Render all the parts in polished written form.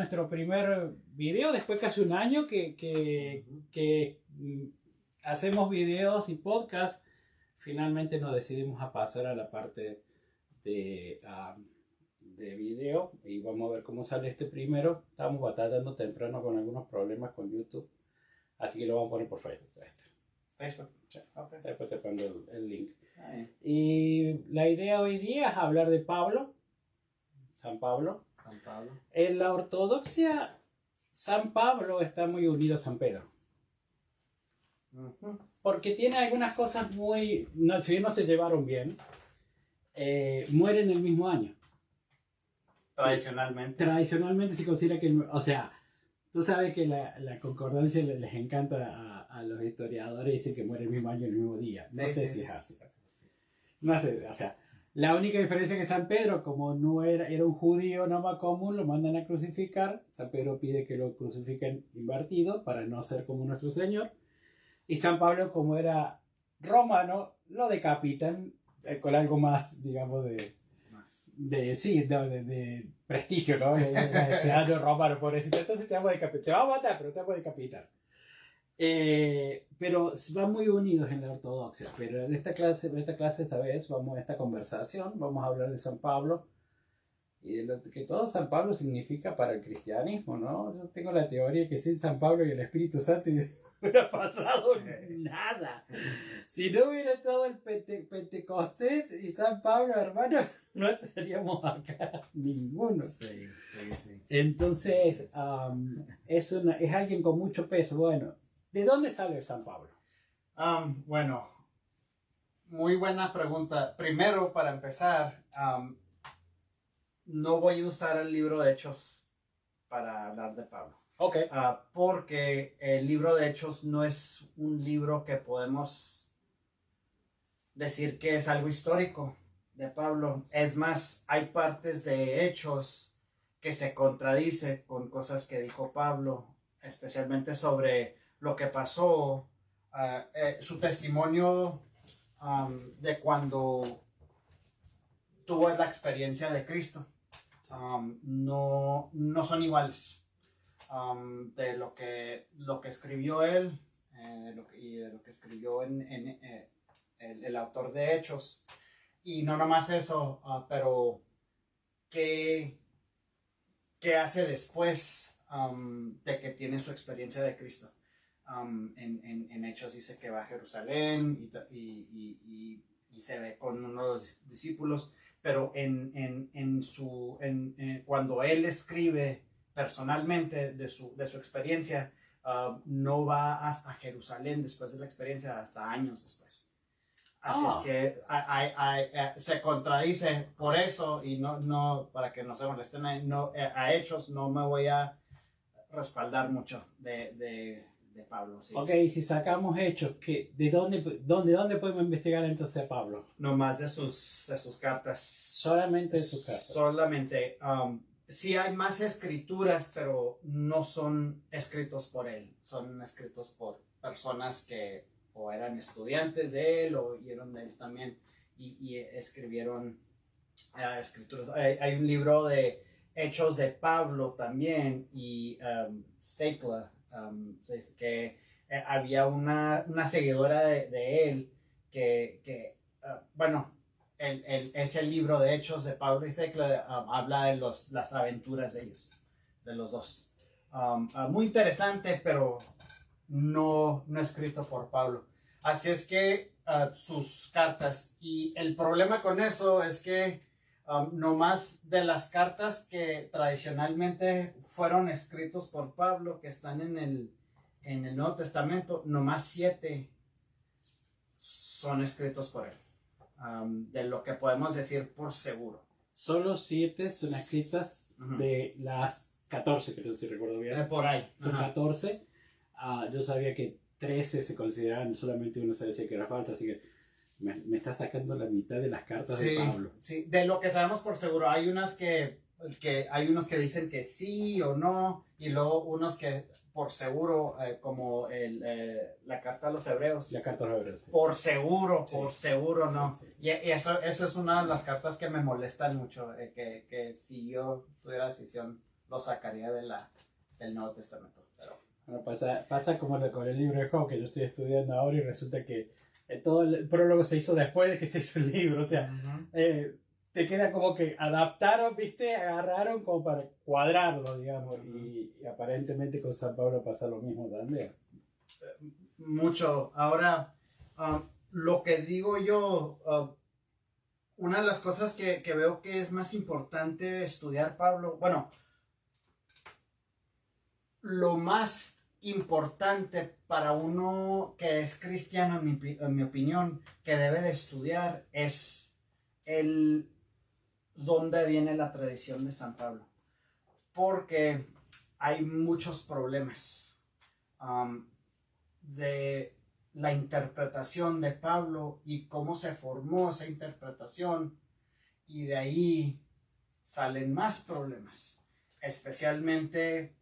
nuestro primer video después casi un año que hacemos videos y podcast. Finalmente nos decidimos a pasar a la parte de video y vamos a ver cómo sale este primero. Estamos batallando temprano con algunos problemas con YouTube, así que lo vamos a poner por Facebook. Facebook. Sí. Okay. Después te pongo el link. Ahí. Y la idea hoy día es hablar de Pablo, San Pablo. San Pablo. En la ortodoxia, San Pablo está muy unido a San Pedro. Uh-huh. Porque tiene algunas cosas muy... No, si bien no se llevaron bien, mueren el mismo año. Tradicionalmente. Tradicionalmente se considera que... O sea, tú sabes que la concordancia les encanta a los historiadores, dicen que muere el mismo año, el mismo día. No sé si es así. No sé, o sea... La única diferencia es que San Pedro, como no era un judío nomás común, lo mandan a crucificar. San Pedro pide que lo crucifiquen invertido para no ser como nuestro Señor. Y San Pablo, como era romano, lo decapitan con algo más, digamos, de prestigio, ¿no? Ese año romano, pobrecito. Entonces te vamos a decapitar. Te vamos a matar, pero te vamos a decapitar. Pero van muy unidos en la ortodoxia. Pero en esta clase esta vez, esta conversación, vamos a hablar de San Pablo y de lo que todo San Pablo significa para el cristianismo, ¿no? Yo tengo la teoría que sin San Pablo y el Espíritu Santo no hubiera pasado nada. Si no hubiera estado el Pentecostés y San Pablo, hermano, no estaríamos acá ninguno. Sí. Entonces, es alguien con mucho peso. Bueno, ¿de dónde sale San Pablo? Bueno, muy buena pregunta. Primero, para empezar, no voy a usar el libro de Hechos para hablar de Pablo. Ok. Porque el libro de Hechos no es un libro que podemos decir que es algo histórico de Pablo. Es más, hay partes de Hechos que se contradicen con cosas que dijo Pablo, especialmente sobre lo que pasó, su testimonio de cuando tuvo la experiencia de Cristo. No son iguales. De lo que escribió él y de lo que escribió el autor de Hechos. Y no nomás eso, pero ¿qué hace después de que tiene su experiencia de Cristo? En Hechos dice que va a Jerusalén y se ve con uno de los discípulos, pero cuando él escribe personalmente de su experiencia, no va hasta Jerusalén después de la experiencia, hasta años después. Así es que se contradice por eso, y no para que no se molesten, a Hechos no me voy a respaldar mucho de Pablo. Sí. Ok, si sacamos Hechos, ¿de dónde podemos investigar entonces a Pablo? No más de sus cartas. Solamente de sus cartas. Solamente. Sí hay más escrituras, pero no son escritos por él. Son escritos por personas que o eran estudiantes de él o oyeron de él también y escribieron escrituras. Hay un libro de Hechos de Pablo también y Thecla, que había una seguidora de él que ese libro de Hechos de Pablo y Thecla habla de las aventuras de ellos, de los dos. Muy interesante, pero no escrito por Pablo. Así es que sus cartas, y el problema con eso es que no más de las cartas que tradicionalmente fueron escritos por Pablo, que están en el Nuevo Testamento, no más 7 son escritos por él. De lo que podemos decir por seguro. Solo 7 son escritas de las 14, creo, si recuerdo bien. Por ahí. Son 14. Yo sabía que 13 se consideraban, solamente uno se decía que era falta, así que me está sacando la mitad de las cartas de Pablo. Sí, de lo que sabemos por seguro. Hay unas hay unos que dicen que sí o no, y luego unos que por seguro, como la carta a los hebreos. La carta a los hebreos. Sí. Por seguro no. Sí. Y eso es una de las cartas que me molestan mucho, que si yo tuviera decisión lo sacaría del Nuevo Testamento. Pero... Bueno, pasa como con el libro de Job, que yo estoy estudiando ahora y resulta que todo el prólogo se hizo después de que se hizo el libro. O sea, te queda como que adaptaron, ¿viste? Agarraron como para cuadrarlo, digamos. Y aparentemente con San Pablo pasa lo mismo también. Mucho. Ahora, lo que digo yo, una de las cosas que veo que es más importante estudiar Pablo, bueno, lo más importante para uno que es cristiano, en mi opinión, que debe de estudiar es el dónde viene la tradición de San Pablo. Porque hay muchos problemas de la interpretación de Pablo y cómo se formó esa interpretación, y de ahí salen más problemas, especialmente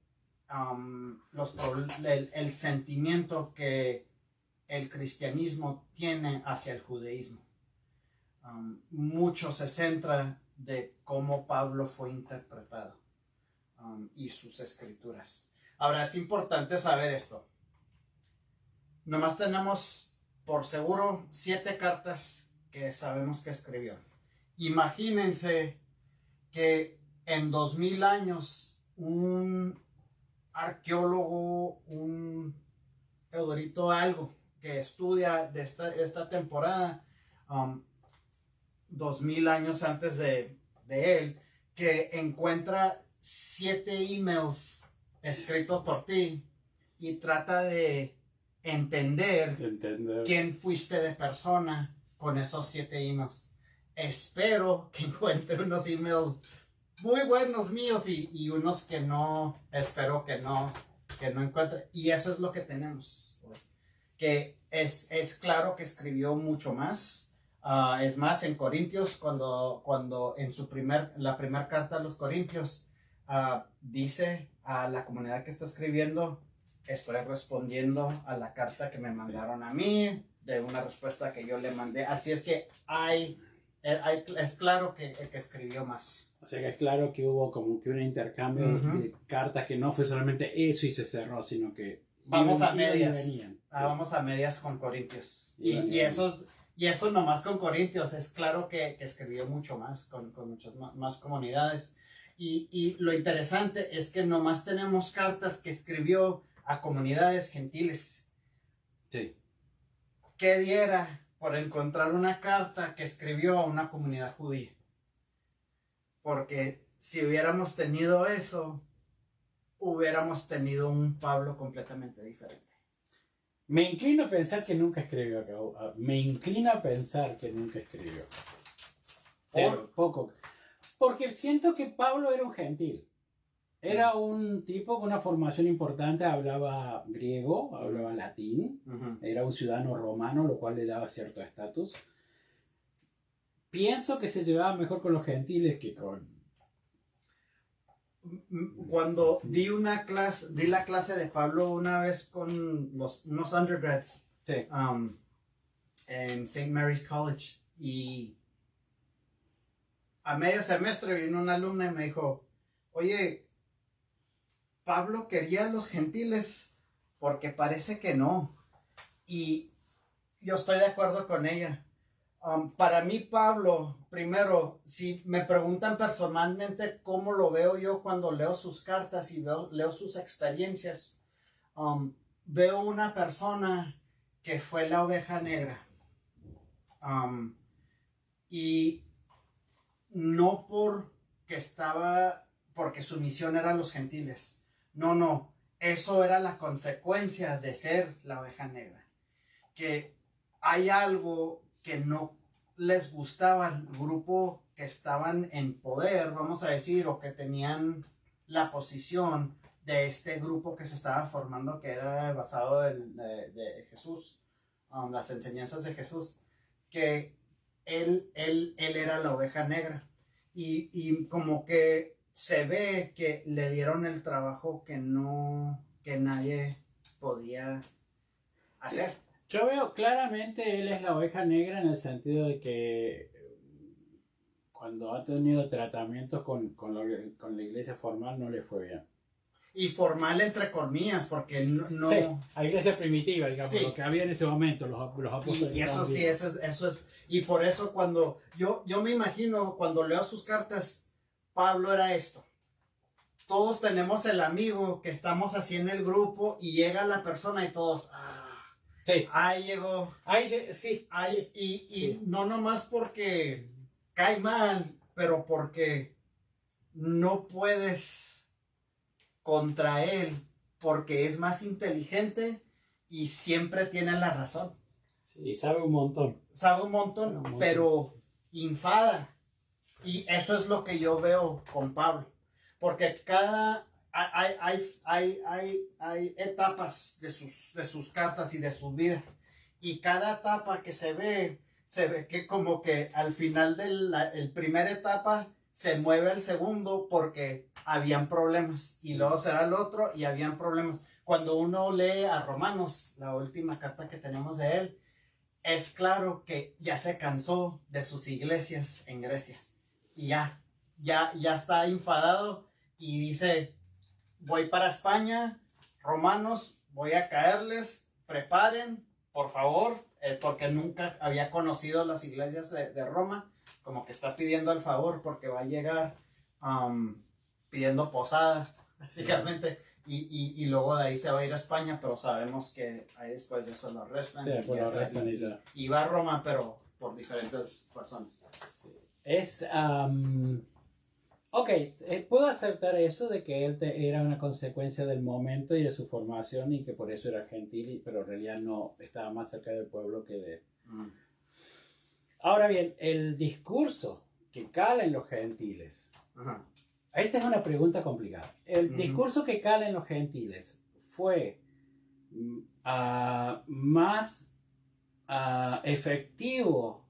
el sentimiento que el cristianismo tiene hacia el judaísmo. Mucho se centra de cómo Pablo fue interpretado y sus escrituras. Ahora, es importante saber esto. Nomás tenemos por seguro 7 cartas que sabemos que escribió. Imagínense que en 2000 años un arqueólogo, un erudito, algo que estudia de esta temporada, 2000 años antes de él, que encuentra 7 emails escritos por ti y trata de entender quién fuiste de persona con esos 7 emails. Espero que encuentre unos emails muy buenos míos y unos que no, espero que no encuentre. Y eso es lo que tenemos. Que es claro que escribió mucho más. Es más, en Corintios, cuando en la primera carta a los Corintios, dice a la comunidad que está escribiendo: estoy respondiendo a la carta que me mandaron a mí, de una respuesta que yo le mandé. Así es que es claro que escribió más. O sea que es claro que hubo como que un intercambio de cartas, que no fue solamente eso y se cerró, sino que vamos a medias. Vamos a medias con Corintios. Y eso nomás con Corintios. Es claro que escribió mucho más, con muchas más comunidades. Y lo interesante es que nomás tenemos cartas que escribió a comunidades gentiles. Sí. ¿Qué diera por encontrar una carta que escribió a una comunidad judía? Porque si hubiéramos tenido eso, hubiéramos tenido un Pablo completamente diferente. Me inclino a pensar que nunca escribió. Poco. Porque siento que Pablo era un gentil. Era un tipo con una formación importante, hablaba griego, hablaba latín, era un ciudadano romano, lo cual le daba cierto estatus. Pienso que se llevaba mejor con los gentiles que con... Cuando di la clase de Pablo una vez con unos undergrads, sí, en St. Mary's College, y a medio semestre vino una alumna y me dijo: oye, Pablo quería a los gentiles, porque parece que no. Y yo estoy de acuerdo con ella. Para mí, Pablo, primero, si me preguntan personalmente cómo lo veo yo cuando leo sus cartas y leo sus experiencias, veo una persona que fue la oveja negra. Y no porque su misión era los gentiles. No, eso era la consecuencia de ser la oveja negra. Que hay algo que no les gustaba al grupo que estaban en poder, vamos a decir, o que tenían la posición de este grupo que se estaba formando, que era basado de Jesús, las enseñanzas de Jesús, que él era la oveja negra. Y como que se ve que le dieron el trabajo que nadie podía hacer. Yo veo claramente él es la oveja negra en el sentido de que cuando ha tenido tratamientos con la iglesia formal no le fue bien. Y formal entre comillas, porque no... Sí, a iglesia primitiva, digamos, sí. lo que había en ese momento, los apóstoles. Y eso sí, eso es. Y por eso cuando yo me imagino, cuando leo sus cartas, Pablo era esto. Todos tenemos el amigo que estamos así en el grupo y llega la persona y todos, sí. Ahí llegó. Sí. Y no nomás porque cae mal, pero porque no puedes contra él, porque es más inteligente y siempre tiene la razón. Sí, sabe un montón. Sabe un montón, pero enfada. Y eso es lo que yo veo con Pablo. Porque hay etapas de sus cartas y de su vida. Y cada etapa que se ve que como que al final de primera etapa se mueve el segundo porque habían problemas. Y luego será el otro y habían problemas. Cuando uno lee a Romanos, la última carta que tenemos de él, es claro que ya se cansó de sus iglesias en Grecia. Y ya está enfadado y dice, voy para España, romanos, voy a caerles, preparen, por favor, porque nunca había conocido las iglesias de Roma, como que está pidiendo el favor porque va a llegar pidiendo posada, básicamente. Y luego de ahí se va a ir a España, pero sabemos que ahí después de eso lo arrestan. Sí, y va a Roma, pero por diferentes personas. Sí. Ok, puedo aceptar eso de que él era una consecuencia del momento y de su formación y que por eso era gentil, pero en realidad no estaba más cerca del pueblo que de... Ahora bien, el discurso que cala en los gentiles. Ajá. Esta es una pregunta complicada. El discurso que cala en los gentiles fue más efectivo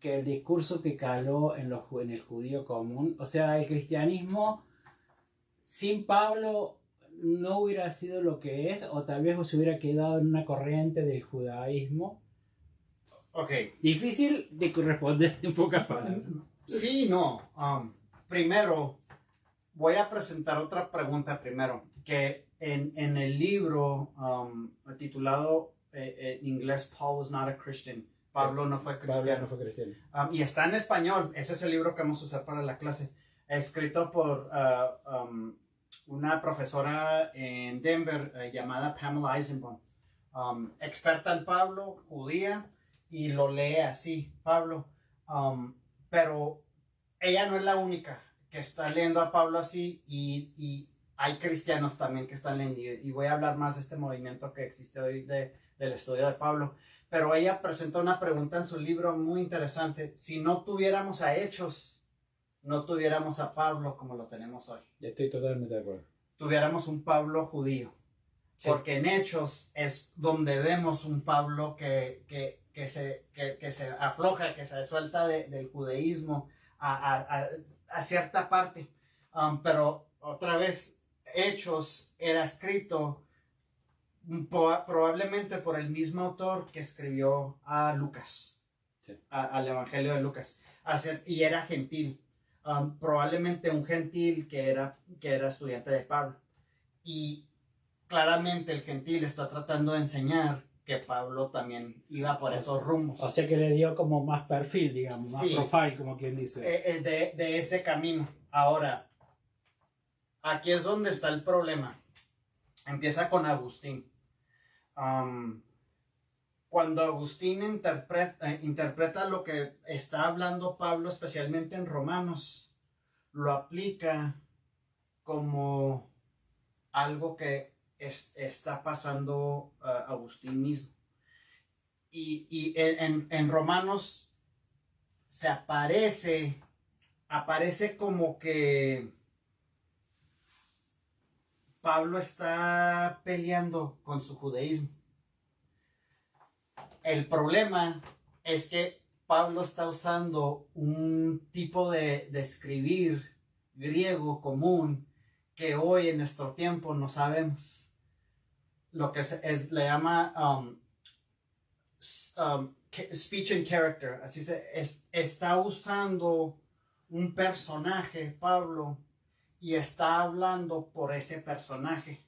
que el discurso que caló en el judío común. O sea, el cristianismo sin Pablo no hubiera sido lo que es, o tal vez se hubiera quedado en una corriente del judaísmo. Ok. Difícil de responder en pocas palabras. Sí, no. Primero, voy a presentar otra pregunta primero, que en el libro titulado en inglés Paul was not a Christian, Pablo no fue cristiano. Pablo no fue cristiano. Y está en español, ese es el libro que vamos a usar para la clase, escrito por una profesora en Denver llamada Pamela Eisenbaum, experta en Pablo, judía, y lo lee así, Pablo, pero ella no es la única que está leyendo a Pablo así, y hay cristianos también que están leyendo, y voy a hablar más de este movimiento que existe hoy del estudio de Pablo, pero ella presenta una pregunta en su libro muy interesante. Si no tuviéramos a Hechos, no tuviéramos a Pablo como lo tenemos hoy. Estoy totalmente de acuerdo. Tuviéramos un Pablo judío, sí. Porque en Hechos es donde vemos un Pablo que se afloja, que se suelta del judaísmo a cierta parte, pero otra vez Hechos era escrito probablemente por el mismo autor que escribió a Lucas, sí. Al Evangelio de Lucas, y era gentil, probablemente un gentil que era estudiante de Pablo, y claramente el gentil está tratando de enseñar que Pablo también iba por esos rumbos. O sea que le dio como más perfil, digamos, más sí, profile, como quien dice. De ese camino. Ahora, aquí es donde está el problema. Empieza con Agustín. Cuando Agustín interpreta lo que está hablando Pablo, especialmente en Romanos, lo aplica como algo que está pasando Agustín mismo. Y en Romanos se aparece como que Pablo está peleando con su judaísmo. El problema es que Pablo está usando un tipo de escribir griego común que hoy en nuestro tiempo no sabemos. Lo que le llama speech and character. Así está usando un personaje, Pablo, y está hablando por ese personaje.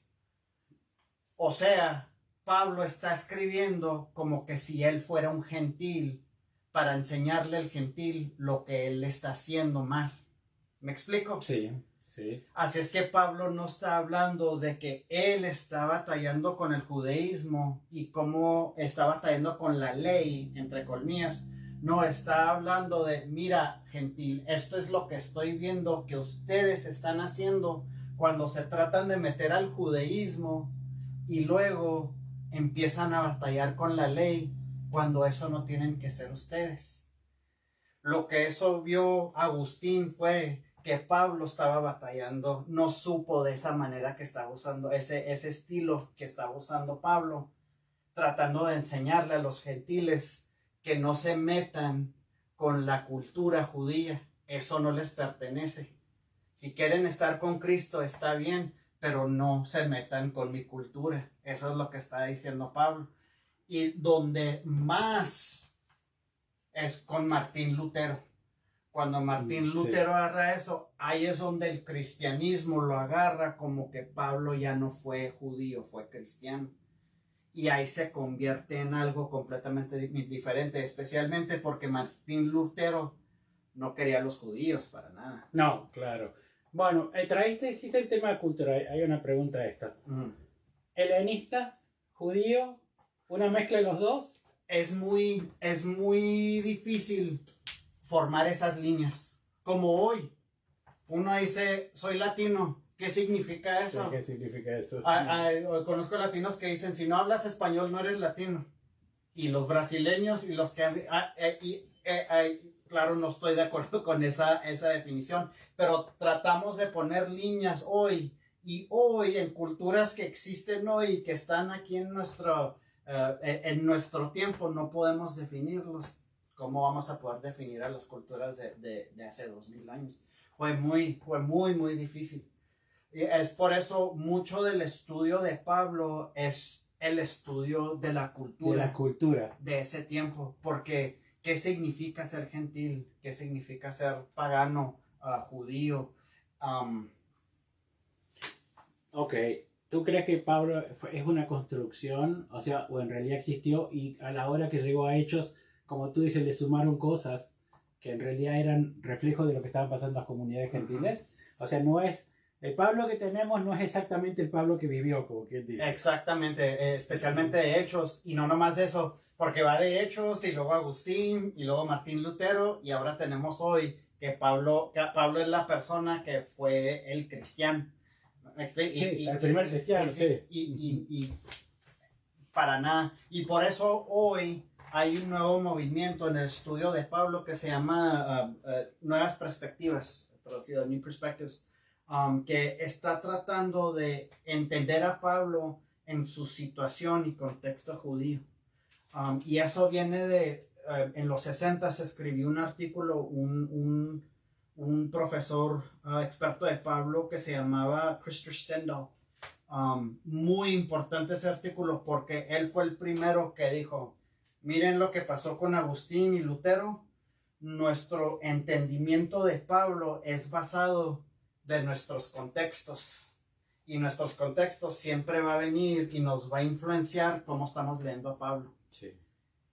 O sea, Pablo está escribiendo como que si él fuera un gentil para enseñarle al gentil lo que él está haciendo mal. ¿Me explico? Sí, sí. Así es que Pablo no está hablando de que él está batallando con el judaísmo y cómo está batallando con la ley, entre comillas. No, está hablando de, mira, gentil, esto es lo que estoy viendo que ustedes están haciendo cuando se tratan de meter al judaísmo y luego empiezan a batallar con la ley cuando eso no tienen que ser ustedes. Lo que eso vio Agustín fue que Pablo estaba batallando, no supo de esa manera que estaba usando, ese estilo que estaba usando Pablo, tratando de enseñarle a los gentiles que no se metan con la cultura judía, eso no les pertenece. Si quieren estar con Cristo está bien, pero no se metan con mi cultura. Eso es lo que está diciendo Pablo. Y donde más es con Martín Lutero. Cuando Martín Lutero agarra eso, ahí es donde el cristianismo lo agarra como que Pablo ya no fue judío, fue cristiano. Y ahí se convierte en algo completamente diferente, especialmente porque Martín Lutero no quería a los judíos para nada. No, claro. Bueno, hiciste el tema cultural. Hay una pregunta esta. ¿Helenista, judío, una mezcla de los dos? Es muy difícil formar esas líneas. Como hoy, uno dice, soy latino. ¿Qué significa eso? Sí, ¿qué significa eso? Conozco latinos que dicen, si no hablas español, no eres latino. Y los brasileños y los que... claro, no estoy de acuerdo con esa definición, pero tratamos de poner líneas hoy, y hoy en culturas que existen hoy, que están aquí en nuestro tiempo, no podemos definirlos. ¿Cómo vamos a poder definir a las culturas de hace 2000 años? Fue muy difícil. Y es por eso mucho del estudio de Pablo es el estudio de la cultura de ese tiempo, porque ¿qué significa ser gentil? ¿Qué significa ser pagano, judío? Ok, ¿tú crees que Pablo es una construcción, o sea, o en realidad existió y a la hora que llegó a Hechos, como tú dices, le sumaron cosas que en realidad eran reflejo de lo que estaban pasando en las comunidades gentiles? O sea, no es... El Pablo que tenemos no es exactamente el Pablo que vivió, como quien dice. Exactamente, especialmente de Hechos, y no nomás de eso, porque va de Hechos, y luego Agustín, y luego Martín Lutero, y ahora tenemos hoy que Pablo es la persona que fue el cristiano. Sí, el primer cristiano, sí. Y para nada. Y por eso hoy hay un nuevo movimiento en el estudio de Pablo que se llama Nuevas Perspectivas, traducido New Perspectives, que está tratando de entender a Pablo en su situación y contexto judío. Y eso viene en los 60 se escribió un artículo, un profesor experto de Pablo que se llamaba Christopher Stendhal. Muy importante ese artículo porque él fue el primero que dijo, miren lo que pasó con Agustín y Lutero. Nuestro entendimiento de Pablo es basado de nuestros contextos, y nuestros contextos siempre va a venir y nos va a influenciar cómo estamos leyendo a Pablo. Sí.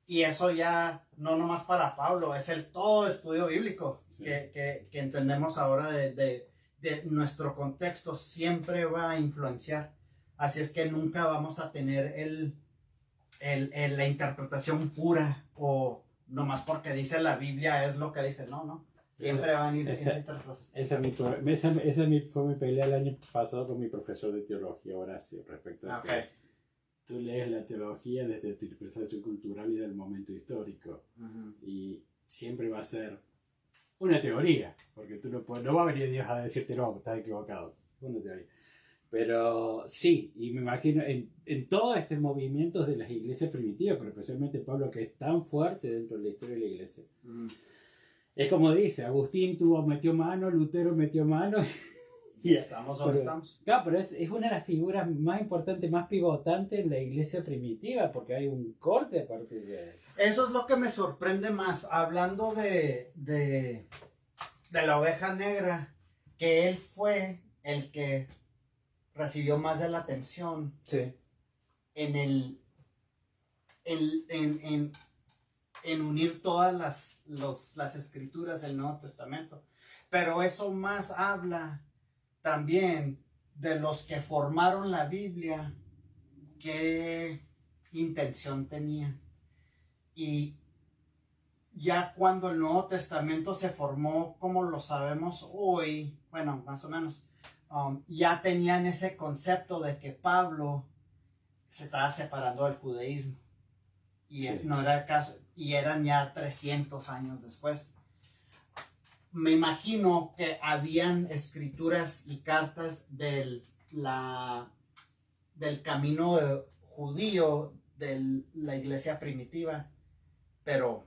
Y eso ya no nomás para Pablo, es el todo estudio bíblico, sí, que entendemos ahora de nuestro contexto siempre va a influenciar. Así es que nunca vamos a tener la interpretación pura o nomás porque dice la Biblia es lo que dice, no. Siempre va a venir esa fue mi pelea el año pasado con mi profesor de teología, Horacio, respecto a que tú lees la teología desde tu interpretación cultural y del momento histórico. Y siempre va a ser una teoría, porque tú no va a venir Dios a decirte no, estás equivocado, una teoría. Pero sí, y me imagino en todos estos movimientos de las iglesias primitivas, pero especialmente Pablo, que es tan fuerte dentro de la historia de la iglesia. Es como dice, Agustín metió mano, Lutero metió mano. Y estamos donde estamos. Claro, pero es una de las figuras más importantes, más pivotantes en la iglesia primitiva, porque hay un corte a partir de... Eso es lo que me sorprende más, hablando de la oveja negra, que él fue el que recibió más de la atención Sí. en unir todas las escrituras del Nuevo Testamento. Pero eso más habla también de los que formaron la Biblia, qué intención tenían. Y ya cuando el Nuevo Testamento se formó como lo sabemos hoy, bueno, más o menos, ya tenían ese concepto de que Pablo se estaba separando del judaísmo. Y Sí. no era el caso, y eran ya 300 años después. Me imagino que habían escrituras y cartas del camino judío de la iglesia primitiva, pero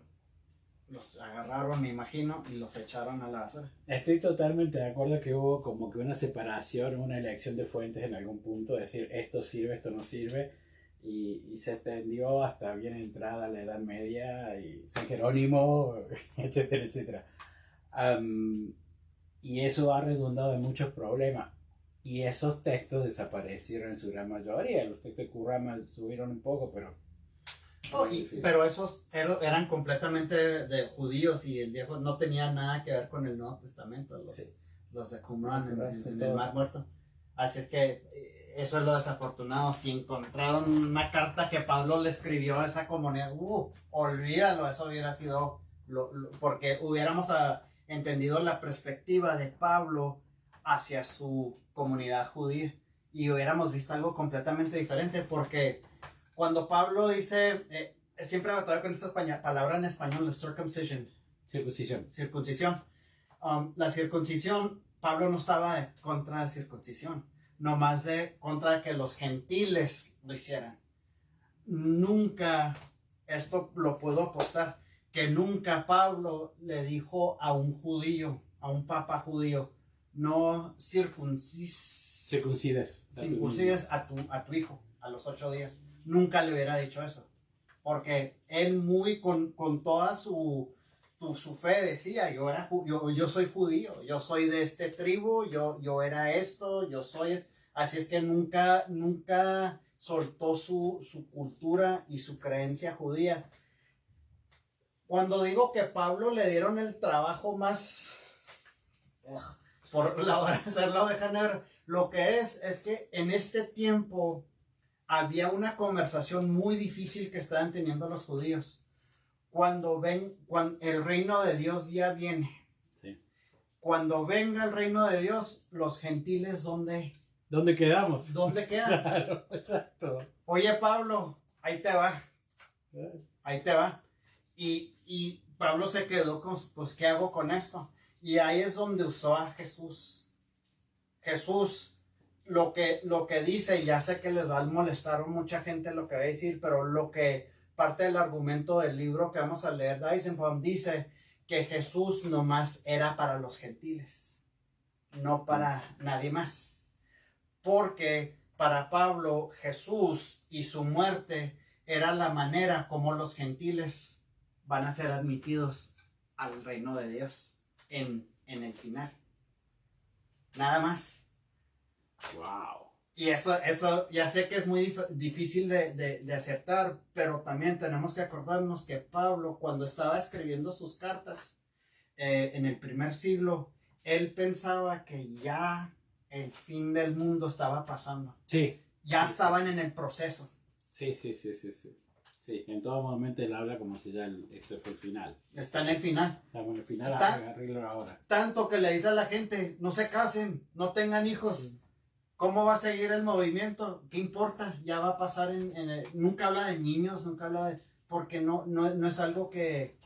los agarraron, me imagino, y los echaron a la basura. Estoy totalmente de acuerdo que hubo como que una separación, una elección de fuentes en algún punto, de decir esto sirve, esto no sirve, y se extendió hasta bien entrada la Edad Media y San Jerónimo, etcétera, etcétera. Y eso ha redundado en muchos problemas. Y esos textos desaparecieron en su gran mayoría. Los textos de Qumran subieron un poco, pero... pero esos eran completamente de judíos y el viejo no tenía nada que ver con el Nuevo Testamento, los de Qumran en el Mar Muerto. Así es que eso es lo desafortunado. Si encontraron una carta que Pablo le escribió a esa comunidad, olvídalo, eso hubiera sido porque hubiéramos entendido la perspectiva de Pablo hacia su comunidad judía y hubiéramos visto algo completamente diferente, porque cuando Pablo dice, siempre me batalla con esta palabra en español, la circumcision. Circuncisión. La circuncisión, Pablo no estaba contra la circuncisión, nomás contra que los gentiles lo hicieran. Nunca, esto lo puedo apostar, que nunca Pablo le dijo a un judío, a un papa judío, no circuncides a tu hijo a los 8 días. Nunca le hubiera dicho eso, porque él con toda su fe decía, yo soy judío, yo soy de este tribu, yo era esto, yo soy... Así es que nunca soltó su cultura y su creencia judía. Cuando digo que Pablo le dieron el trabajo más por la hora de ser la oveja negra, lo que es que en este tiempo había una conversación muy difícil que estaban teniendo los judíos. Cuando el reino de Dios ya viene. Sí. Cuando venga el reino de Dios, los gentiles, ¿dónde quedamos? ¿Dónde quedan? Claro, exacto. Oye, Pablo, ahí te va. Ahí te va. Y Pablo se quedó con, pues, ¿qué hago con esto? Y ahí es donde usó a Jesús. Jesús, lo que dice, ya sé que les va a molestar a mucha gente lo que va a decir, pero lo que parte del argumento del libro que vamos a leer, Eisenbaum, dice que Jesús nomás era para los gentiles, no para nadie más. Porque para Pablo, Jesús y su muerte era la manera como los gentiles van a ser admitidos al reino de Dios en el final. Nada más. Wow. Y eso ya sé que es muy difícil de aceptar, pero también tenemos que acordarnos que Pablo, cuando estaba escribiendo sus cartas en el primer siglo, él pensaba que ya el fin del mundo estaba pasando. Sí. Ya estaban en el proceso. Sí. Sí, en todo momento él habla como si ya esto fue el final. Está en el final. Estamos en el final, arreglo ahora. Tanto que le dice a la gente, no se casen, no tengan hijos. Sí. ¿Cómo va a seguir el movimiento? ¿Qué importa? Ya va a pasar nunca habla de niños, nunca habla de... Porque no es algo que...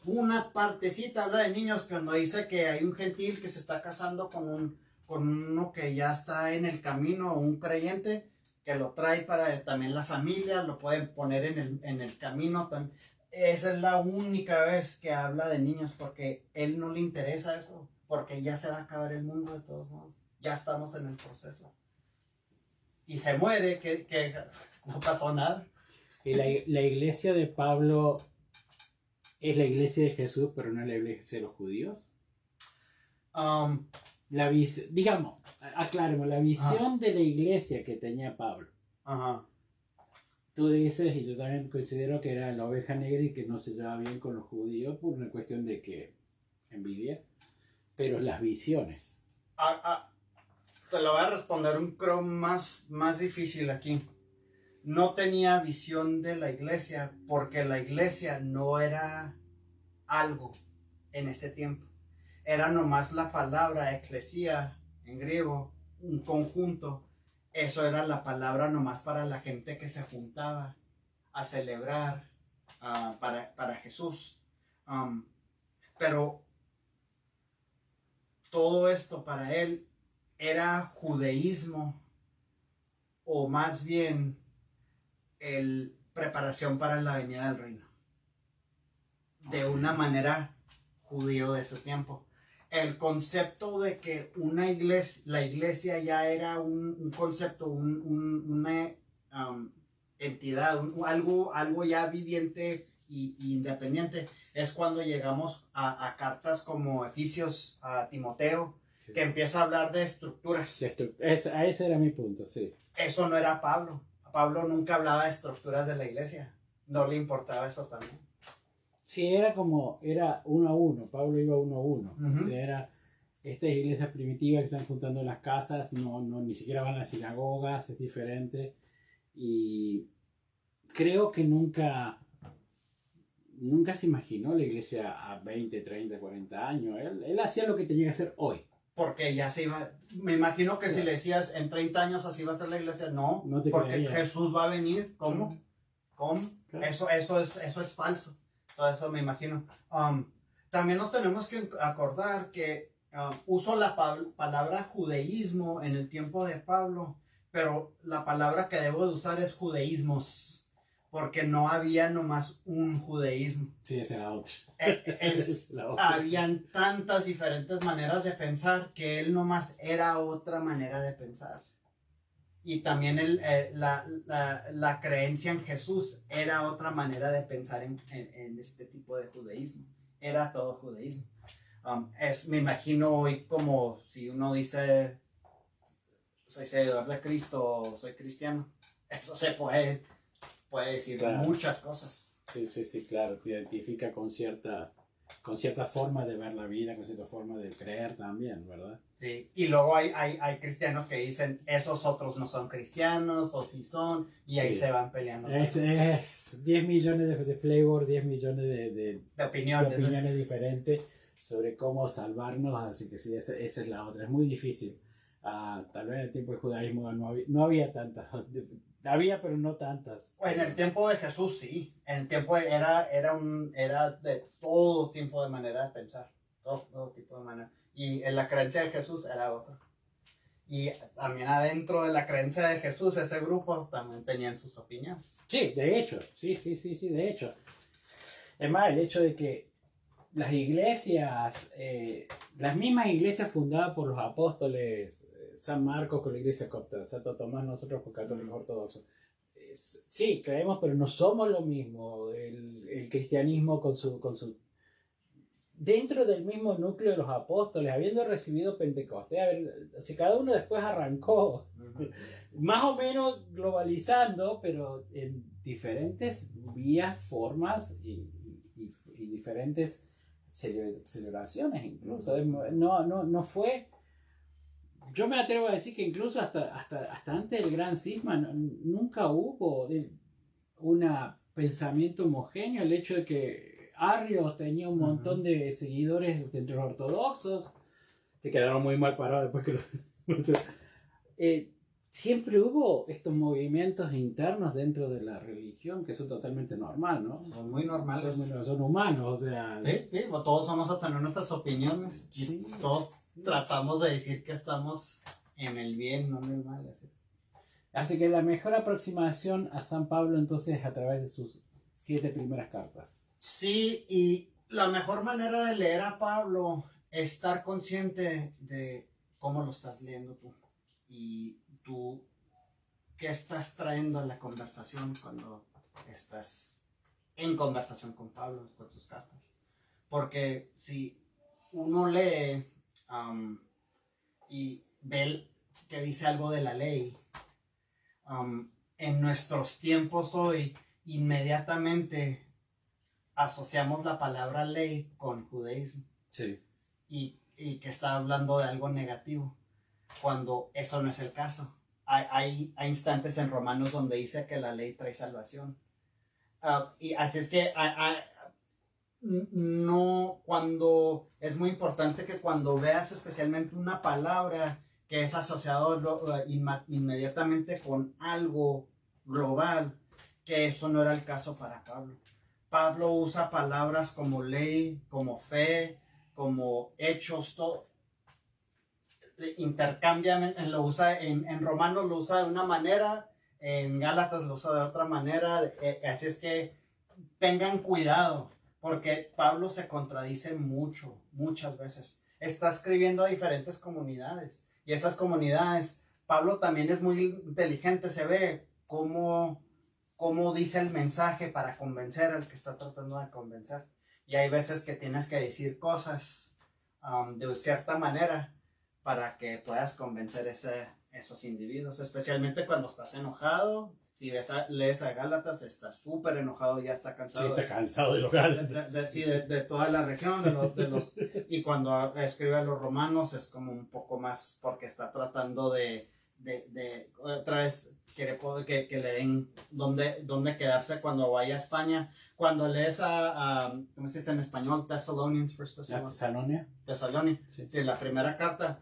Una partecita habla de niños cuando dice que hay un gentil que se está casando con uno que ya está en el camino, un creyente que lo trae para también la familia, lo pueden poner en el camino. Esa es la única vez que habla de niños, porque él no le interesa eso, porque ya se va a acabar el mundo de todos modos. Ya estamos en el proceso. Y se muere, que no pasó nada. Y la iglesia de Pablo es la iglesia de Jesús, pero no es la iglesia de los judíos. Digamos, aclaremos, la visión de la iglesia que tenía Pablo. Ajá. Tú dices, y yo también considero que era la oveja negra y que no se llevaba bien con los judíos por una cuestión de que envidia, pero las visiones. Te lo voy a responder creo más difícil aquí. No tenía visión de la iglesia porque la iglesia no era algo en ese tiempo. Era nomás la palabra eclesía en griego, un conjunto. Eso era la palabra nomás para la gente que se juntaba a celebrar para Jesús. Pero todo esto para él era judaísmo, o más bien preparación para la venida del reino. De una manera judío de ese tiempo. El concepto de que la iglesia ya era un concepto, una entidad, algo ya viviente y independiente, es cuando llegamos a cartas como Efesios, a Timoteo, sí, que empieza a hablar de estructuras. Ese era mi punto, sí. Eso no era Pablo. Pablo nunca hablaba de estructuras de la iglesia. No le importaba eso también. Sí, era uno a uno. Pablo iba uno a uno. O sea, era estas iglesias primitivas que están juntando en las casas, ni siquiera van a las sinagogas, es diferente. Y creo que nunca se imaginó la iglesia a 20, 30, 40 años. Él hacía lo que tenía que hacer hoy. Porque ya se iba, me imagino que si le decías en 30 años así va a ser la iglesia, no porque creía. Jesús va a venir, ¿cómo? Claro. Eso es falso, todo eso me imagino. También nos tenemos que acordar que uso la palabra judaísmo en el tiempo de Pablo, pero la palabra que debo de usar es judaísmos, porque no había nomás un judaísmo. Sí, esa era otra. Habían tantas diferentes maneras de pensar que él nomás era otra manera de pensar. Y también la creencia en Jesús era otra manera de pensar en este tipo de judaísmo. Era todo judaísmo. Me imagino hoy como si uno dice soy seguidor de Cristo o soy cristiano. Eso se puede decir, claro, muchas cosas. Sí, claro. Te identifica con cierta forma de ver la vida, con cierta forma de creer también, ¿verdad? Sí, y luego hay cristianos que dicen, esos otros no son cristianos, o sí son, y ahí se van peleando. Es 10 millones de flavor, 10 millones de opiniones diferentes sobre cómo salvarnos, así que sí, esa es la otra. Es muy difícil. Tal vez en el tiempo del judaísmo no había tantas. Había, pero no tantas. En el tiempo de Jesús sí. En el tiempo era de todo tipo de manera de pensar. Todo tipo de manera. Y en la creencia de Jesús era otra. Y también adentro de la creencia de Jesús, ese grupo también tenían sus opiniones. Sí, de hecho. Sí, de hecho. Es más, el hecho de que las iglesias, las mismas iglesias fundadas por los apóstoles, San Marcos con la iglesia copta, Santo Tomás nosotros con católicos ortodoxos, sí, creemos, pero no somos lo mismo. El cristianismo con su dentro del mismo núcleo de los apóstoles, habiendo recibido Pentecostés, si cada uno después arrancó, más o menos globalizando, pero en diferentes vías, formas y diferentes celebraciones incluso. No fue. Yo me atrevo a decir que incluso hasta antes del gran cisma nunca hubo un pensamiento homogéneo. El hecho de que Arrios tenía un montón de seguidores entre los ortodoxos que quedaron muy mal parados después que siempre hubo estos movimientos internos dentro de la religión que son totalmente normales, ¿no? Son muy normales. Son humanos, o sea. Sí, todos vamos a tener nuestras opiniones. Sí, todos tratamos de decir que estamos en el bien, no en el mal. Así que la mejor aproximación a San Pablo entonces es a través de sus 7 primeras cartas. Sí, y la mejor manera de leer a Pablo es estar consciente de cómo lo estás leyendo tú. Y tú, ¿qué estás trayendo a la conversación cuando estás en conversación con Pablo, con sus cartas? Porque si uno lee y ve que dice algo de la ley. En nuestros tiempos hoy, inmediatamente asociamos la palabra ley con judaísmo. Sí. Y que está hablando de algo negativo, cuando eso no es el caso. Hay instantes en Romanos donde dice que la ley trae salvación. Y así es que no, cuando es muy importante que cuando veas especialmente una palabra que es asociado inmediatamente con algo global, que eso no era el caso para Pablo. Pablo usa palabras como ley, como fe, como hechos, todo. Intercambia, lo usa en Romanos lo usa de una manera, en Gálatas lo usa de otra manera, así es que tengan cuidado, porque Pablo se contradice muchas veces. Está escribiendo a diferentes comunidades, y esas comunidades, Pablo también es muy inteligente, se ve cómo dice el mensaje para convencer al que está tratando de convencer. Y hay veces que tienes que decir cosas de cierta manera para que puedas convencer esos individuos, especialmente cuando estás enojado. Si lees a Gálatas, está súper enojado, ya está cansado. Sí, está cansado de los Gálatas. De toda la región, y cuando escribe a los romanos es como un poco más, porque está tratando de otra vez quiere que le den dónde quedarse cuando vaya a España. Cuando lees ¿cómo se dice en español? Thessalonians, Thessalonians, sí. Sí, la primera carta.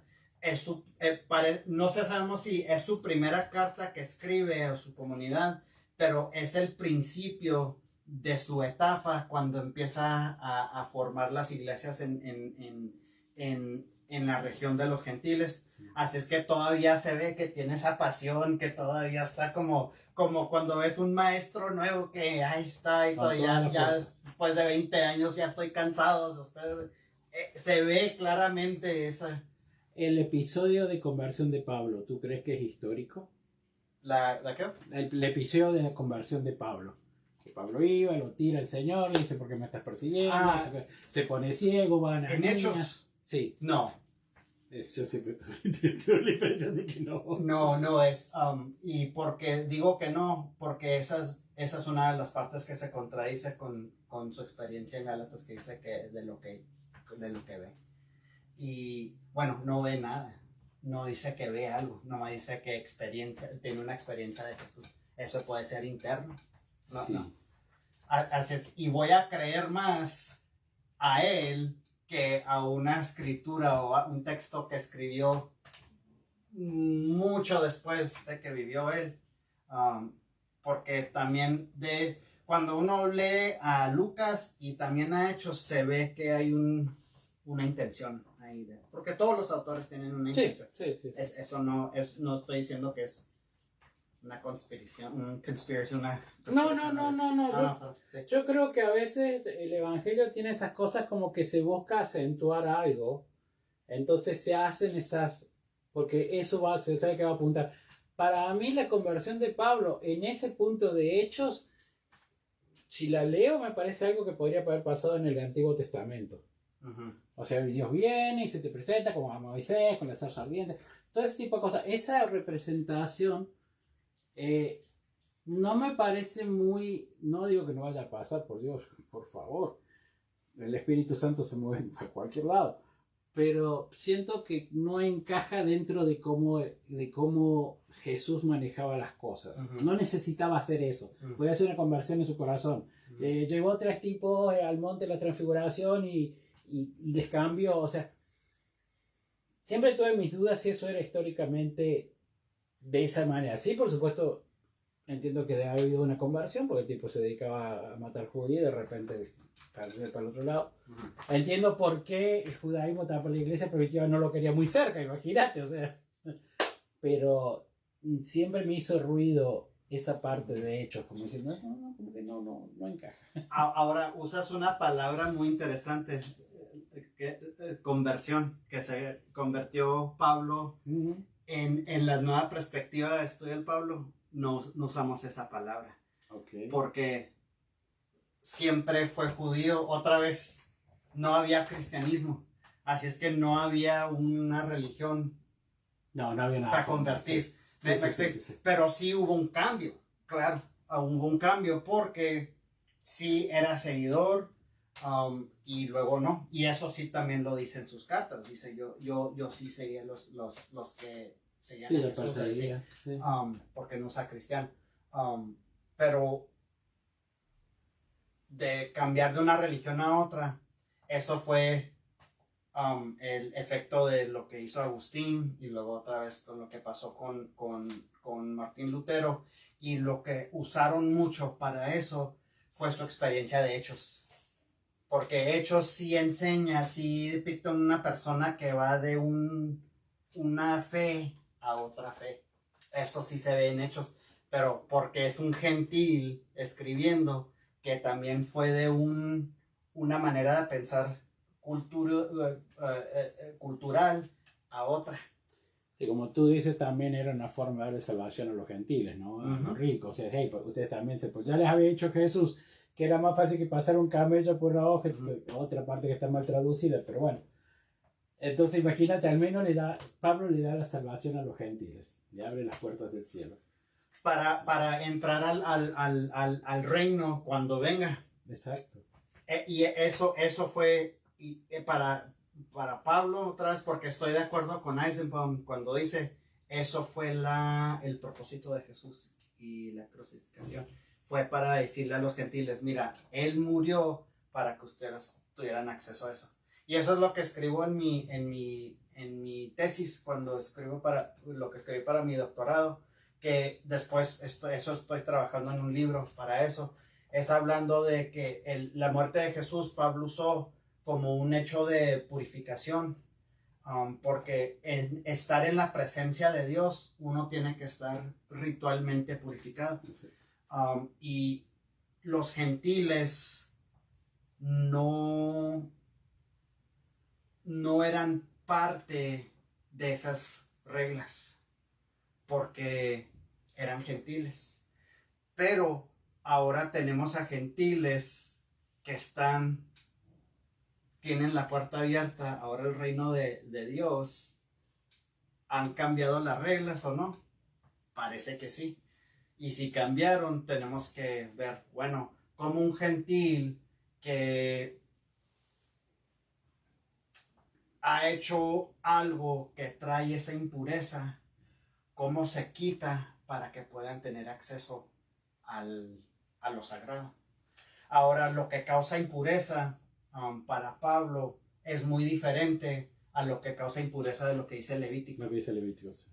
No sabemos si es su primera carta que escribe a su comunidad, pero es el principio de su etapa cuando empieza a formar las iglesias en la región de los gentiles. Así es que todavía se ve que tiene esa pasión, que todavía está como cuando ves un maestro nuevo que ahí está y todavía ya después de 20 años ya estoy cansado de ustedes. Se ve claramente esa. El episodio de conversión de Pablo, ¿tú crees que es histórico? ¿La qué? El episodio de la conversión de Pablo. Que Pablo iba, lo tira el Señor, le dice, ¿por qué me estás persiguiendo? Se pone ciego, van a ¿En Hechos? Sí. No. Yo siempre tuve la impresión de que no. No es. Y porque digo que no, porque esa es una de las partes que se contradice con su experiencia en Gálatas, que dice que de lo que ve. Y bueno, no ve nada. No dice que ve algo. No dice que tiene una experiencia de Jesús. Eso puede ser interno. Sí. No. Así es, y voy a creer más a él que a una escritura o a un texto que escribió mucho después de que vivió él. Porque también cuando uno lee a Lucas y también a Hechos, se ve que hay una intención ahí. Porque todos los autores tienen una intención. Sí. Eso no estoy diciendo que es una conspiración, No. Yo creo que a veces el evangelio tiene esas cosas como que se busca acentuar algo, entonces se hacen esas, porque eso se sabe que va a apuntar. Para mí la conversión de Pablo en ese punto de Hechos, si la leo, me parece algo que podría haber pasado en el Antiguo Testamento. Uh-huh. O sea, Dios viene y se te presenta como a Moisés con la zarza ardiente, todo ese tipo de cosas. Esa representación no me parece no digo que no vaya a pasar, por Dios, por favor, el Espíritu Santo se mueve a cualquier lado, pero siento que no encaja dentro de cómo Jesús manejaba las cosas. Uh-huh. No necesitaba hacer eso. Uh-huh. Podía hacer una conversión en su corazón. Uh-huh. Llevó 3 tipos al monte de la transfiguración y les cambió. O sea, siempre tuve mis dudas si eso era históricamente de esa manera. Sí, por supuesto, entiendo que debe haber habido una conversión, porque el tipo se dedicaba a matar judíos y de repente para el otro lado. Uh-huh. Entiendo por qué el judaísmo estaba por la iglesia primitiva, no lo quería muy cerca, imagínate, o sea. Pero siempre me hizo ruido esa parte de Hechos, como diciendo, no, como que no encaja. Ahora usas una palabra muy interesante, conversión, que se convirtió Pablo. Uh-huh. En la nueva perspectiva de estudio del Pablo, no usamos esa palabra. Okay. Porque siempre fue judío. Otra vez, no había cristianismo. Así es que no había una religión no había nada para convertir. Sí. Pero sí hubo un cambio, claro, hubo un cambio porque sí era seguidor y luego no. Y eso sí también lo dice en sus cartas. Dice, yo sí seguía los que seguían a Jesús, sí. porque no sea cristiano. Pero de cambiar de una religión a otra, eso fue el efecto de lo que hizo Agustín y luego otra vez con lo que pasó con Martín Lutero, y lo que usaron mucho para eso fue su experiencia de Hechos, porque Hechos sí enseña, sí depicta una persona que va de una fe a otra fe. Eso sí se ve en Hechos, pero porque es un gentil escribiendo, que también fue de una manera de pensar cultural a otra. Sí, como tú dices, también era una forma de darle salvación a los gentiles, ¿no? A los ricos. O sea, hey, pues ustedes también pues ya les había dicho Jesús que era más fácil que pasar un camello por la hoja, otra parte que está mal traducida, pero bueno. Entonces imagínate, al menos Pablo le da la salvación a los gentiles, le abre las puertas del cielo. Para entrar al reino cuando venga. Exacto. Y eso fue para Pablo, otra vez, porque estoy de acuerdo con Eisenbaum cuando dice, eso fue el propósito de Jesús y la crucificación. Fue para decirle a los gentiles, mira, Él murió para que ustedes tuvieran acceso a eso. Y eso es lo que escribo en mi tesis, cuando escribo lo que escribí para mi doctorado, que después estoy trabajando en un libro para eso. Es hablando de que la muerte de Jesús, Pablo usó como un hecho de purificación, porque estar en la presencia de Dios, uno tiene que estar ritualmente purificado. Y los gentiles no eran parte de esas reglas, porque eran gentiles. Pero ahora tenemos a gentiles que tienen la puerta abierta. Ahora el reino de Dios. ¿Han cambiado las reglas o no? Parece que sí. Y si cambiaron, tenemos que ver, bueno, como un gentil que ha hecho algo que trae esa impureza, ¿cómo se quita para que puedan tener acceso a lo sagrado? Ahora, lo que causa impureza para Pablo es muy diferente a lo que causa impureza de lo que dice Levítico. Lo que dice Levítico, sí.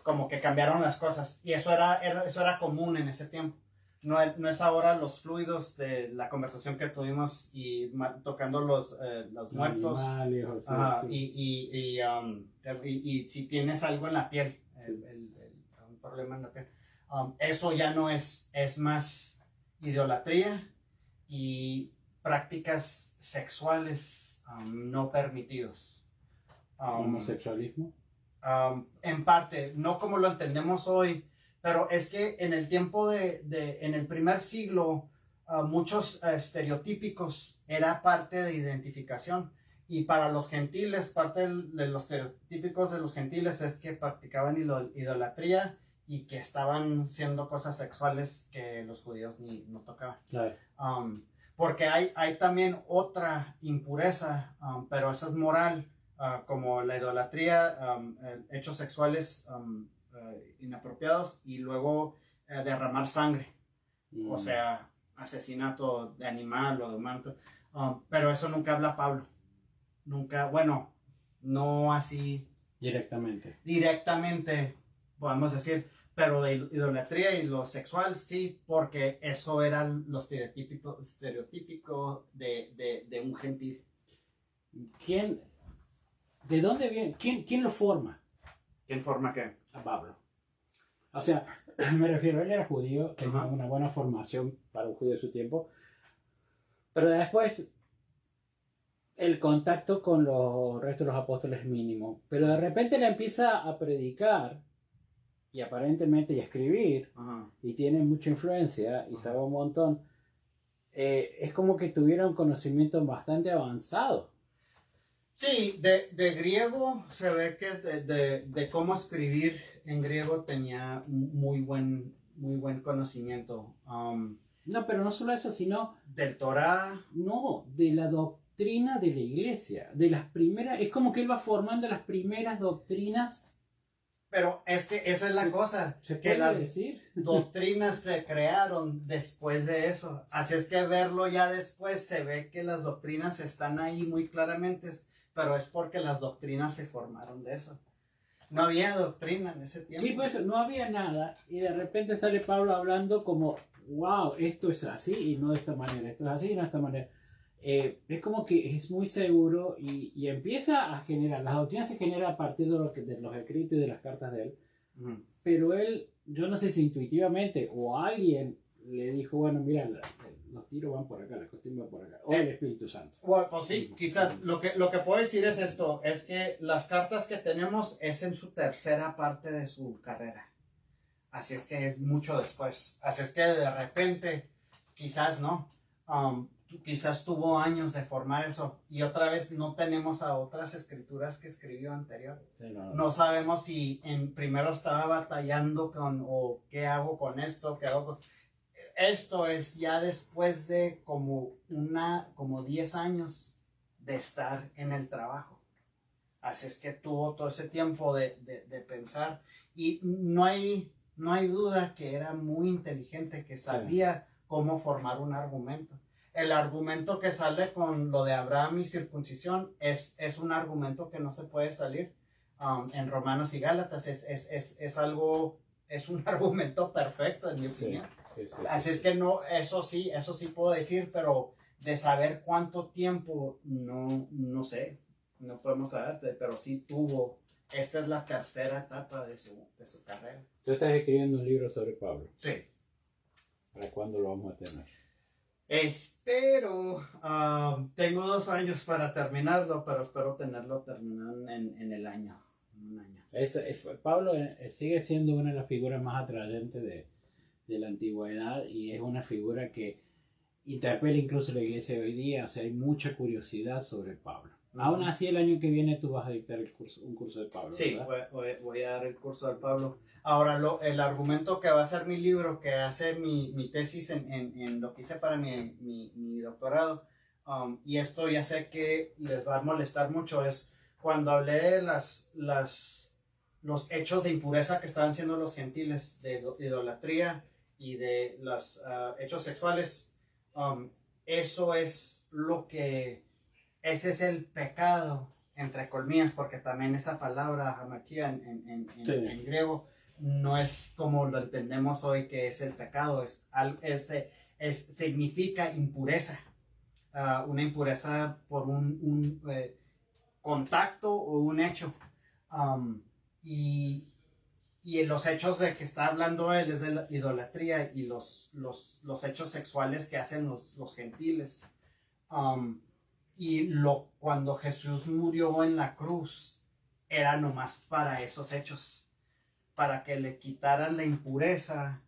Como que cambiaron las cosas, y eso era común en ese tiempo. No es ahora los fluidos de la conversación que tuvimos y tocando los muertos. Animales, sí. Y si tienes algo en la piel, un problema en la piel, eso ya no es más idolatría y prácticas sexuales no permitidos. ¿Homosexualismo? En parte, no como lo entendemos hoy, pero es que en el tiempo en el primer siglo, muchos estereotípicos era parte de identificación. Y para los gentiles, parte de los estereotípicos de los gentiles es que practicaban idolatría y que estaban haciendo cosas sexuales que los judíos no tocaban. Claro. Porque hay también otra impureza, pero esa es moral. Como la idolatría, hechos sexuales inapropiados y luego derramar sangre, o sea, asesinato de animal o de humano, pero eso nunca habla Pablo, nunca, bueno, no así directamente podemos decir, pero de idolatría y lo sexual sí, porque eso era lo estereotípico de un gentil. ¿De dónde viene? ¿Quién lo forma? ¿Quién forma qué? A Pablo. O sea, me refiero, él era judío, tenía una buena formación para un judío de su tiempo, pero después el contacto con los restos de los apóstoles es mínimo, pero de repente le empieza a predicar y aparentemente y a escribir, y tiene mucha influencia y sabe un montón. Es como que tuviera un conocimiento bastante avanzado. Sí, de griego se ve que de cómo escribir en griego tenía muy buen conocimiento. No, pero no solo eso, sino Del Torah. no, de la doctrina de la iglesia, de las primeras, es como que él va formando las primeras doctrinas. Pero es que esa es la cosa, ¿Se que puede las decir? doctrinas se crearon después de eso. Así es que verlo ya después se ve que las doctrinas están ahí muy claramente, pero es porque las doctrinas se formaron de eso. No había doctrina en ese tiempo. Sí, pues no había nada y de repente sale Pablo hablando como, wow, esto es así y no de esta manera, esto es así y no de esta manera. Es como que es muy seguro y empieza a generar, las doctrinas se generan a partir de los escritos y de las cartas de él, pero él, yo no sé si intuitivamente o alguien le dijo, bueno, mira, los tiros van por acá, la cuestión va por acá, o el Espíritu Santo. Bueno, pues sí, quizás lo que puedo decir es esto, es que las cartas que tenemos es en su tercera parte de su carrera, así es que es mucho después, así es que de repente, quizás no, quizás tuvo años de formar eso y otra vez no tenemos a otras escrituras que escribió anterior. Sí, no sabemos si primero estaba batallando con o qué hago con esto, qué hago con... Esto es ya después de como 10 años de estar en el trabajo. Así es que tuvo todo ese tiempo de pensar y no hay duda que era muy inteligente, que sabía cómo formar un argumento. El argumento que sale con lo de Abraham y circuncisión es un argumento que no se puede salir en Romanos y Gálatas. Es un argumento perfecto en mi opinión. Sí, así es que no, eso sí puedo decir, pero de saber cuánto tiempo, no sé, no podemos saber, pero sí tuvo. Esta es la tercera etapa de su carrera. ¿Tú estás escribiendo un libro sobre Pablo? Sí. ¿Para cuándo lo vamos a tener? Espero, tengo 2 años para terminarlo, pero espero tenerlo terminado en el año. Un año. Pablo sigue siendo una de las figuras más atrayentes de la antigüedad y es una figura que interpela incluso la iglesia de hoy día. O sea, hay mucha curiosidad sobre Pablo. Aún así, el año que viene tú vas a dictar un curso de Pablo. Sí, voy a dar el curso de Pablo. Ahora, el argumento que va a ser mi libro, que hace mi tesis en lo que hice para mi doctorado, y esto ya sé que les va a molestar mucho, es cuando hablé de los hechos de impureza que estaban haciendo los gentiles, de idolatría y de los hechos sexuales. Eso es lo que... Ese es el pecado, entre comillas, porque también esa palabra hamarquía en griego no es como lo entendemos hoy que es el pecado, significa impureza, una impureza por un contacto o un hecho. Y en los hechos de que está hablando él es de la idolatría y los hechos sexuales que hacen los gentiles. Y cuando Jesús murió en la cruz, era nomás para esos hechos, para que le quitaran la impureza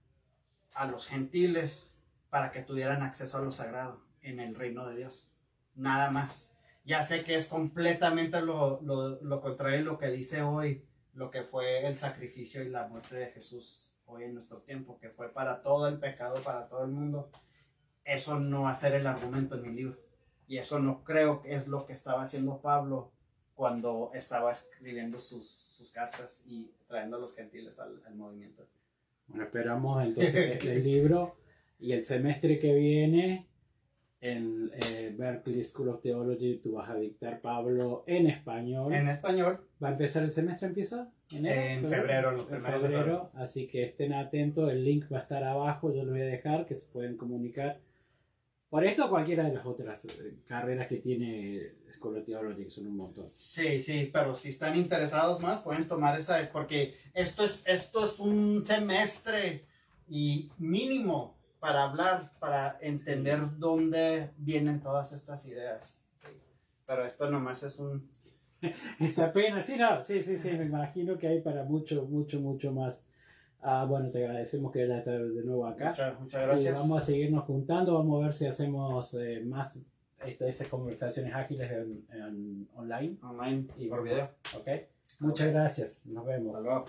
a los gentiles, para que tuvieran acceso a lo sagrado en el reino de Dios. Nada más. Ya sé que es completamente lo contrario de lo que dice hoy, lo que fue el sacrificio y la muerte de Jesús hoy en nuestro tiempo, que fue para todo el pecado, para todo el mundo. Eso no va a ser el argumento en mi libro. Y eso no creo que es lo que estaba haciendo Pablo cuando estaba escribiendo sus cartas y trayendo a los gentiles al movimiento. Bueno, esperamos entonces el libro y el semestre que viene en Berkeley School of Theology tú vas a dictar, Pablo, en español. En español. ¿Va a empezar el semestre? ¿Empieza? En febrero. En febrero, así que estén atentos, el link va a estar abajo, yo lo voy a dejar, que se pueden comunicar. Por esto cualquiera de las otras carreras que tiene School of Theology, que son un montón. Sí, pero si están interesados más, pueden tomar esa, porque esto es un semestre y mínimo para hablar, para entender dónde vienen todas estas ideas. Sí. Pero esto nomás es un... Es apenas, sí, me imagino que hay para mucho más. Bueno, te agradecemos que hayas estado de nuevo acá. Muchas gracias. Y vamos a seguirnos juntando, vamos a ver si hacemos más estas conversaciones ágiles online. Online Y por video. Ok. Muchas gracias. Nos vemos. Hasta luego.